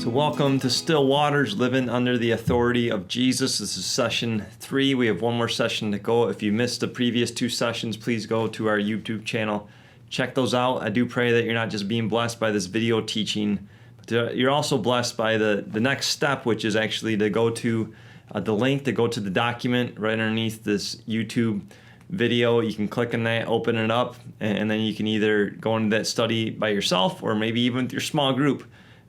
So welcome to Still Waters, Living Under the Authority of Jesus. This is session 3. We have one more session to go. If you missed the previous 2 sessions, please go to our YouTube channel. Check those out. I do pray that you're not just being blessed by this video teaching, but you're also blessed by the next step, which is actually to go to the link to go to the document right underneath this YouTube video. You can click on that, open it up, and then you can either go into that study by yourself or maybe even with your small group.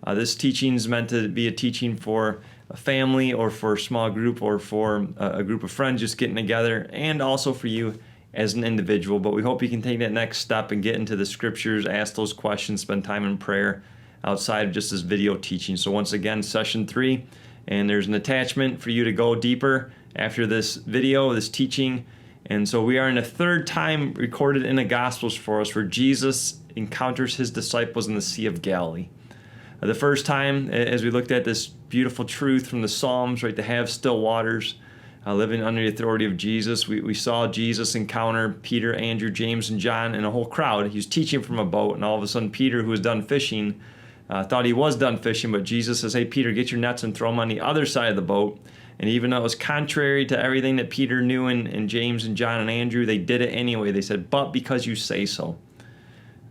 This teaching is meant to be a teaching for a family or for a small group or for a group of friends just getting together, and also for you as an individual. But we hope you can take that next step and get into the scriptures, ask those questions, spend time in prayer outside of just this video teaching. So once again, session 3, and there's an attachment for you to go deeper after this video, this teaching. And so we are in the 3rd time recorded in the Gospels for us where Jesus encounters his disciples in the Sea of Galilee. The first time, as we looked at this beautiful truth from the Psalms, right, to have still waters, living under the authority of Jesus, we saw Jesus encounter Peter, Andrew, James, and John and a whole crowd. He was teaching from a boat, and all of a sudden Peter, who was done fishing, thought he was done fishing, but Jesus says, "Hey, Peter, get your nets and throw them on the other side of the boat." And even though it was contrary to everything that Peter knew and James and John and Andrew, they did it anyway. They said, "But because you say so."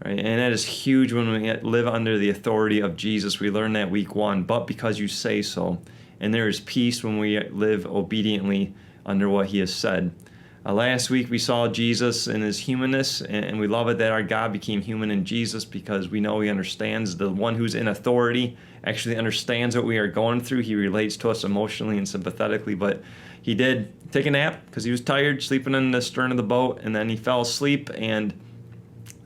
Right? And that is huge when we live under the authority of Jesus. We learned that week 1, but because you say so. And there is peace when we live obediently under what he has said. Last week we saw Jesus in his humanness, and we love it that our God became human in Jesus because we know he understands. The one who's in authority actually understands what we are going through. He relates to us emotionally and sympathetically, but he did take a nap because he was tired, sleeping in the stern of the boat, and then he fell asleep, and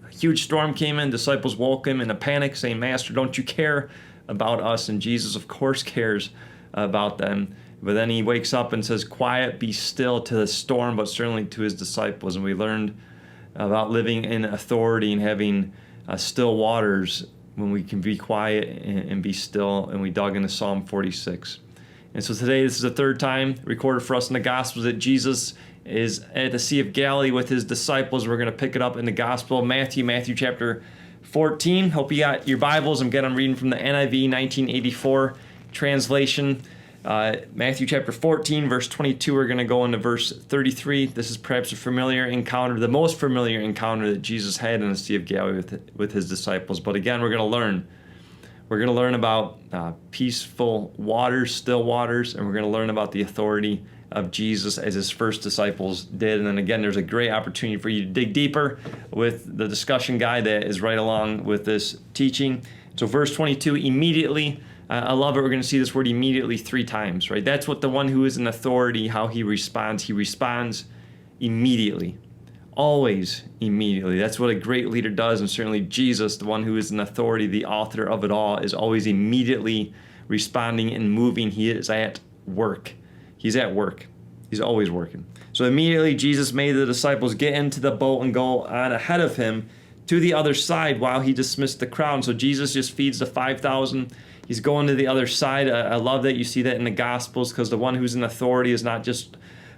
huge storm came in. Disciples woke him in a panic saying, "Master, don't you care about us?" And Jesus, of course, cares about them. But then he wakes up and says, "Quiet, be still," to the storm, but certainly to his disciples. And we learned about living in authority and having still waters when we can be quiet and be still. And we dug into Psalm 46. And so today, this is the 3rd time recorded for us in the Gospels that Jesus is at the Sea of Galilee with his disciples. We're going to pick it up in the Gospel of Matthew chapter 14. Hope you got your Bibles. I'm reading from the NIV 1984 translation. Matthew chapter 14, verse 22. We're going to go into verse 33. This is perhaps a familiar encounter, the most familiar encounter that Jesus had in the Sea of Galilee with his disciples. But again, we're going to learn. We're going to learn about peaceful waters, still waters, and we're going to learn about the authority of Jesus as his first disciples did. And then again, there's a great opportunity for you to dig deeper with the discussion guide that is right along with this teaching. So verse 22, immediately, I love it. We're going to see this word immediately 3 times, right? That's what the one who is in authority, how he responds. He responds immediately, always immediately. That's what a great leader does. And certainly Jesus, the one who is in authority, the author of it all, is always immediately responding and moving. He is at work. He's at work. He's always working. So immediately Jesus made the disciples get into the boat and go on ahead of him to the other side while he dismissed the crowd. So Jesus just feeds the 5,000. He's going to the other side. I love that you see that in the Gospels, because the one who's in authority is not just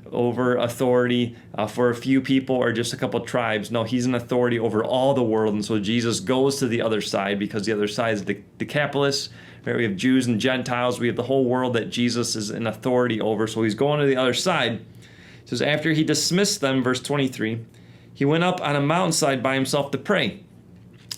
over authority for a few people or just a couple tribes. No, he's in authority over all the world. And so Jesus goes to the other side because the other side is the Decapolis. Right? We have Jews and Gentiles. We have the whole world that Jesus is in authority over. So he's going to the other side. It says, after he dismissed them, verse 23, he went up on a mountainside by himself to pray.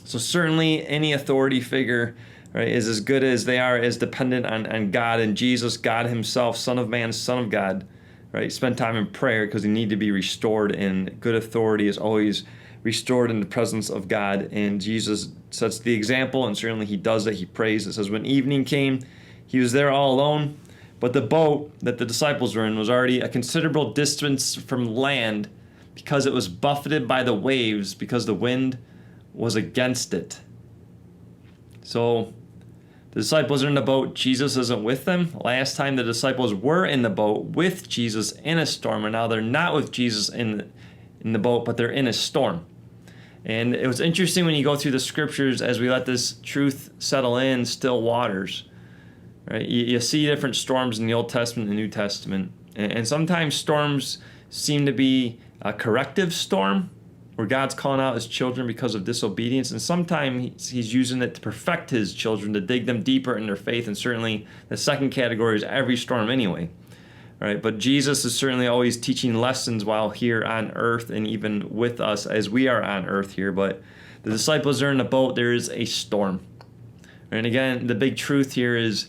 So certainly any authority figure, right, is as good as they are as dependent on God. And Jesus, God himself, Son of Man, Son of God, right, spend time in prayer because they need to be restored. And good authority is always restored in the presence of God. And Jesus sets the example, and certainly he does it. He prays. It says, when evening came, he was there all alone, but the boat that the disciples were in was already a considerable distance from land because it was buffeted by the waves, because the wind was against it. So the disciples are in the boat. Jesus isn't with them. Last time the disciples were in the boat with Jesus in a storm, and now they're not with Jesus in the boat, but they're in a storm. And it was interesting when you go through the scriptures as we let this truth settle in, still waters. Right? You see different storms in the Old Testament and the New Testament. And sometimes storms seem to be a corrective storm, where God's calling out his children because of disobedience, and sometimes he's using it to perfect his children, to dig them deeper in their faith. And certainly the second category is every storm anyway. Right? But Jesus is certainly always teaching lessons while here on earth, and even with us as we are on earth here. But the disciples are in the boat. There is a storm. And again, the big truth here is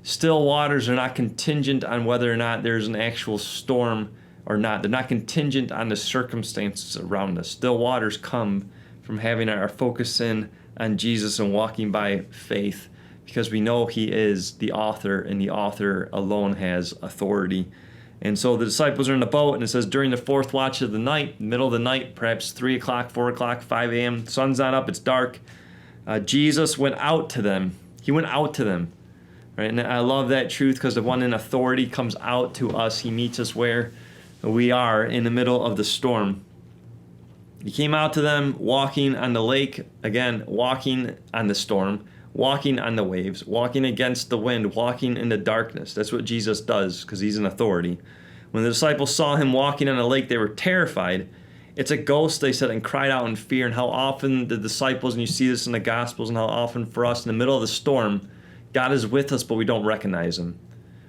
still waters are not contingent on whether or not there's an actual storm or not. They're not contingent on the circumstances around us. Still waters come from having our focus in on Jesus and walking by faith, because we know he is the author, and the author alone has authority. And so the disciples are in the boat, and it says during the fourth watch of the night, middle of the night, perhaps 3 o'clock, 4 o'clock, 5 a.m., sun's not up, it's dark. Jesus went out to them. He went out to them. Right? And I love that truth, because the one in authority comes out to us. He meets us where we are in the middle of the storm. He came out to them walking on the lake, again, walking on the storm, walking on the waves, walking against the wind, walking in the darkness. That's what Jesus does, because he's an authority. When the disciples saw him walking on the lake, they were terrified. It's a ghost, they said, and cried out in fear. And how often the disciples, and you see this in the Gospels, and how often for us in the middle of the storm, God is with us, but we don't recognize him.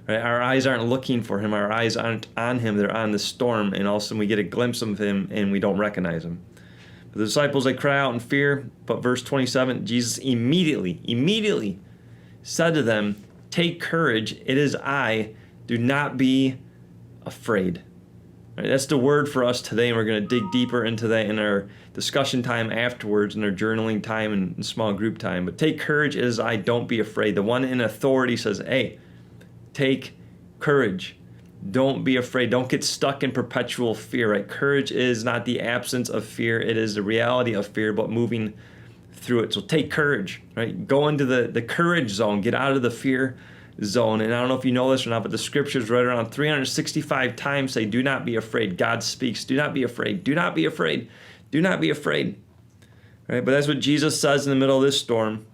Right? Our eyes aren't looking for him. Our eyes aren't on him. They're on the storm, and all of a sudden we get a glimpse of him, and we don't recognize him. The disciples, they cry out in fear, but verse 27, Jesus immediately said to them, "Take courage, it is I, do not be afraid." Right, that's the word for us today, and we're going to dig deeper into that in our discussion time afterwards, in our journaling time and small group time. But take courage, it is I, don't be afraid. The one in authority says, hey, take courage. Don't be afraid. Don't get stuck in perpetual fear, right? Courage is not the absence of fear. It is the reality of fear, but moving through it. So take courage, right? Go into the courage zone. Get out of the fear zone. And I don't know if you know this or not, but the scriptures right around 365 times say, do not be afraid. God speaks, do not be afraid. Do not be afraid. Do not be afraid. Right? But that's what Jesus says in the middle of this storm.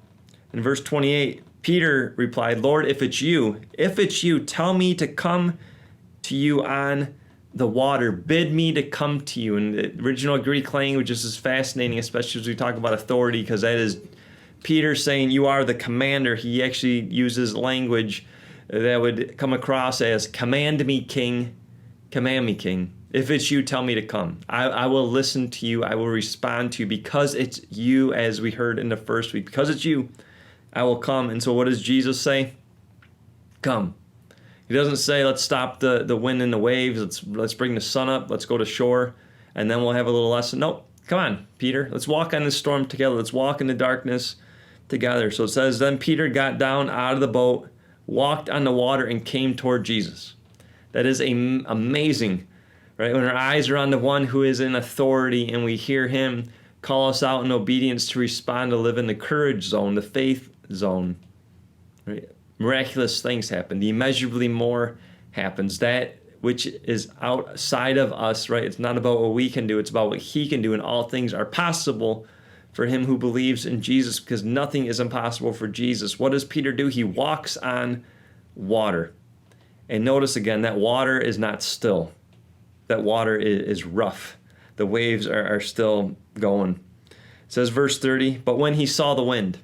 In verse 28, Peter replied, Lord, if it's you, tell me to come to you on the water. Bid me to come to you. And the original Greek language is fascinating, especially as we talk about authority, because that is Peter saying, you are the commander. He actually uses language that would come across as, command me, king. Command me, king. If it's you, tell me to come. I will listen to you. I will respond to you because it's you, as we heard in the first week. Because it's you, I will come. And so what does Jesus say? Come. He doesn't say, let's stop the wind and the waves. Let's bring the sun up. Let's go to shore, and then we'll have a little lesson. Nope. Come on, Peter. Let's walk on this storm together. Let's walk in the darkness together. So it says, then Peter got down out of the boat, walked on the water, and came toward Jesus. That is amazing, right? When our eyes are on the one who is in authority, and we hear him call us out in obedience to respond, to live in the courage zone, the faith zone, right? Miraculous things happen. The immeasurably more happens. That which is outside of us, right? It's not about what we can do. It's about what he can do. And all things are possible for him who believes in Jesus, because nothing is impossible for Jesus. What does Peter do? He walks on water. And notice again, that water is not still. That water is rough. The waves are still going. It says verse 30, but when he saw the wind.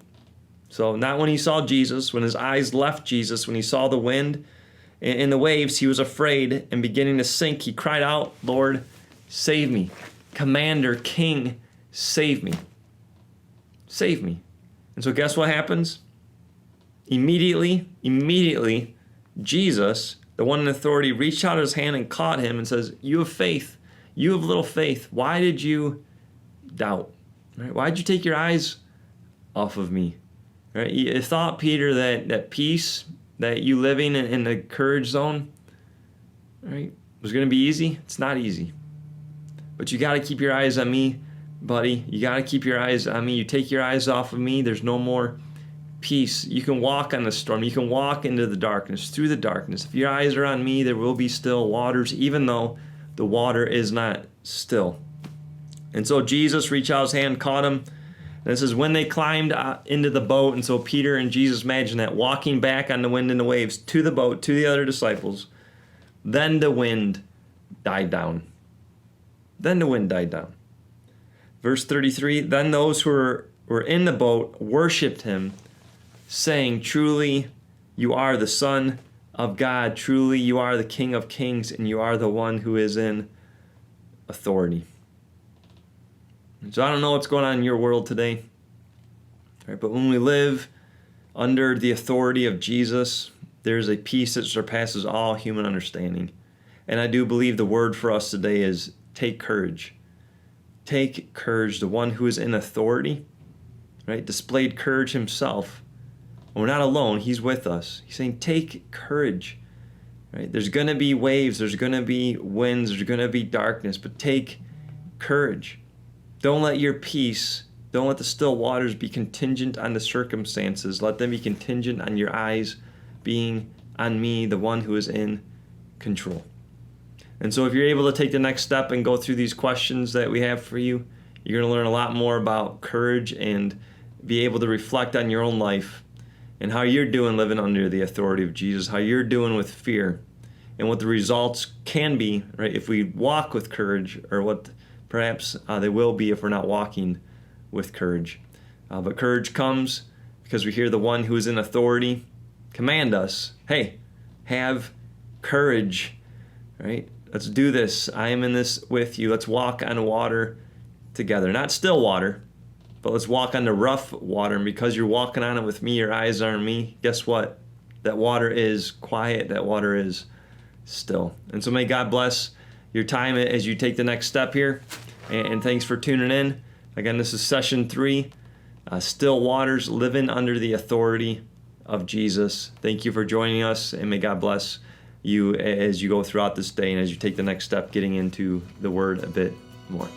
So not when he saw Jesus, when his eyes left Jesus, when he saw the wind and the waves, he was afraid and beginning to sink. He cried out, Lord, save me. Commander, King, save me. Save me. And so guess what happens? Immediately, Jesus, the one in authority, reached out his hand and caught him and says, you have faith. You have little faith. Why did you doubt? Right? Why did you take your eyes off of me? Right? You thought, Peter, that peace, that you living in the courage zone, right, was going to be easy? It's not easy. But you got to keep your eyes on me, buddy. You got to keep your eyes on me. You take your eyes off of me, there's no more peace. You can walk on the storm. You can walk into the darkness, through the darkness. If your eyes are on me, there will be still waters, even though the water is not still. And so Jesus reached out his hand, caught him. And it says, when they climbed into the boat, and so Peter and Jesus, imagine that, walking back on the wind and the waves to the boat, to the other disciples, then the wind died down. Then the wind died down. Verse 33, then those who were in the boat worshipped him, saying, truly you are the Son of God. Truly you are the King of kings, and you are the one who is in authority. So I don't know what's going on in your world today, right? But when we live under the authority of Jesus, there's a peace that surpasses all human understanding. And I do believe the word for us today is take courage. Take courage. The one who is in authority, right, displayed courage himself. And we're not alone. He's with us. He's saying, take courage. Right? There's going to be waves. There's going to be winds. There's going to be darkness. But take courage. Don't let your peace, don't let the still waters be contingent on the circumstances. Let them be contingent on your eyes being on me, the one who is in control. And so if you're able to take the next step and go through these questions that we have for you, you're going to learn a lot more about courage and be able to reflect on your own life and how you're doing living under the authority of Jesus, how you're doing with fear, and what the results can be, right, if we walk with courage, or what perhaps they will be if we're not walking with courage. But courage comes because we hear the one who is in authority command us, hey, have courage, right? Let's do this. I am in this with you. Let's walk on water together. Not still water, but let's walk on the rough water. And because you're walking on it with me, your eyes are on me, guess what? That water is quiet. That water is still. And so may God bless your time as you take the next step here. And thanks for tuning in. Again, this is session 3, Still Waters, Living Under the Authority of Jesus. Thank you for joining us, and may God bless you as you go throughout this day and as you take the next step getting into the Word a bit more.